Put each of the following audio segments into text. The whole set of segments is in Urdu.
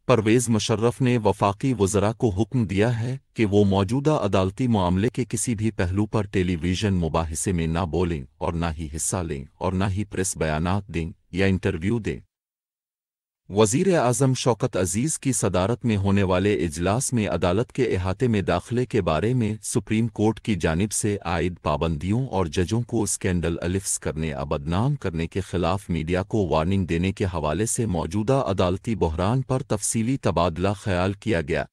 پرویز مشرف نے وفاقی وزراء کو حکم دیا ہے کہ وہ موجودہ عدالتی معاملے کے کسی بھی پہلو پر ٹیلی ویژن مباحثے میں نہ بولیں اور نہ ہی حصہ لیں اور نہ ہی پریس بیانات دیں یا انٹرویو دیں۔ وزیر اعظم شوکت عزیز کی صدارت میں ہونے والے اجلاس میں عدالت کے احاطے میں داخلے کے بارے میں سپریم کورٹ کی جانب سے عائد پابندیوں اور ججوں کو اسکینڈل الفس کرنے یا بدنام کرنے کے خلاف میڈیا کو وارننگ دینے کے حوالے سے موجودہ عدالتی بحران پر تفصیلی تبادلہ خیال کیا گیا۔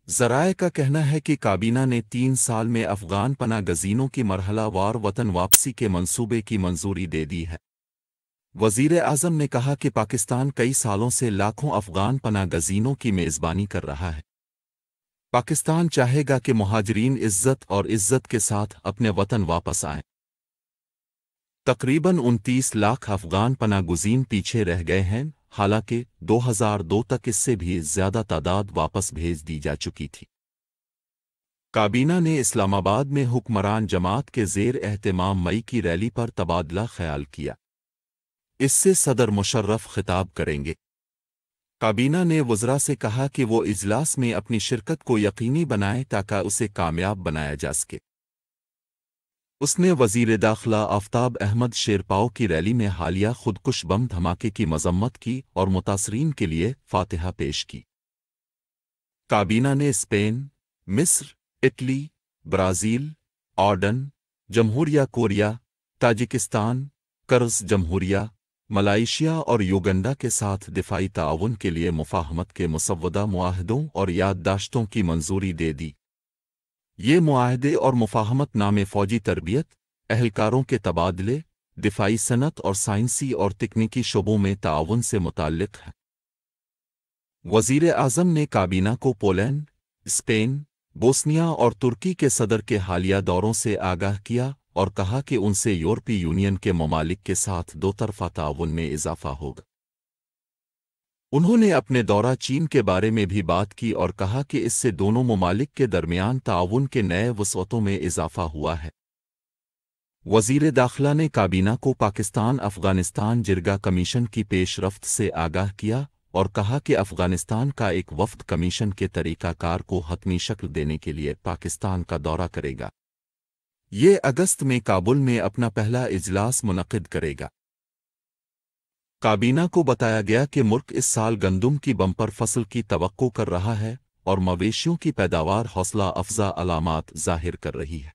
ذرائع کا کہنا ہے کہ کابینہ نے 3 سال میں افغان پناہ گزینوں کی مرحلہ وار وطن واپسی کے منصوبے کی منظوری دے دی ہے۔ وزیر اعظم نے کہا کہ پاکستان کئی سالوں سے لاکھوں افغان پناہ گزینوں کی میزبانی کر رہا ہے۔ پاکستان چاہے گا کہ مہاجرین عزت کے ساتھ اپنے وطن واپس آئیں۔ تقریباً 29 لاکھ افغان پناہ گزین پیچھے رہ گئے ہیں، حالانکہ 2002 تک اس سے بھی زیادہ تعداد واپس بھیج دی جا چکی تھی۔ کابینہ نے اسلام آباد میں حکمران جماعت کے زیر اہتمام مئی کی ریلی پر تبادلہ خیال کیا۔ اس سے صدر مشرف خطاب کریں گے۔ کابینہ نے وزراء سے کہا کہ وہ اجلاس میں اپنی شرکت کو یقینی بنائیں تاکہ اسے کامیاب بنایا جا سکے۔ اس نے وزیر داخلہ آفتاب احمد شیرپاؤ کی ریلی میں حالیہ خودکش بم دھماکے کی مذمت کی اور متاثرین کے لیے فاتحہ پیش کی۔ کابینہ نے اسپین، مصر، اٹلی، برازیل، اردن، جمہوریہ کوریا، تاجکستان، قرض جمہوریہ، ملائیشیا اور یوگنڈا کے ساتھ دفاعی تعاون کے لیے مفاہمت کے مسودہ معاہدوں اور یادداشتوں کی منظوری دے دی۔ یہ معاہدے اور مفاہمت نامے فوجی تربیت، اہلکاروں کے تبادلے، دفاعی صنعت اور سائنسی اور تکنیکی شعبوں میں تعاون سے متعلق ہیں۔ وزیر اعظم نے کابینہ کو پولینڈ، اسپین، بوسنیا اور ترکی کے صدر کے حالیہ دوروں سے آگاہ کیا اور کہا کہ ان سے یورپی یونین کے ممالک کے ساتھ دو طرفہ تعاون میں اضافہ ہوگا۔ انہوں نے اپنے دورہ چین کے بارے میں بھی بات کی اور کہا کہ اس سے دونوں ممالک کے درمیان تعاون کے نئے وسعتوں میں اضافہ ہوا ہے۔ وزیر داخلہ نے کابینہ کو پاکستان افغانستان جرگہ کمیشن کی پیش رفت سے آگاہ کیا اور کہا کہ افغانستان کا ایک وفد کمیشن کے طریقہ کار کو حتمی شکل دینے کے لیے پاکستان کا دورہ کرے گا۔ یہ اگست میں کابل میں اپنا پہلا اجلاس منعقد کرے گا۔ کابینہ کو بتایا گیا کہ ملک اس سال گندم کی بمپر فصل کی توقع کر رہا ہے اور مویشیوں کی پیداوار حوصلہ افزا علامات ظاہر کر رہی ہے۔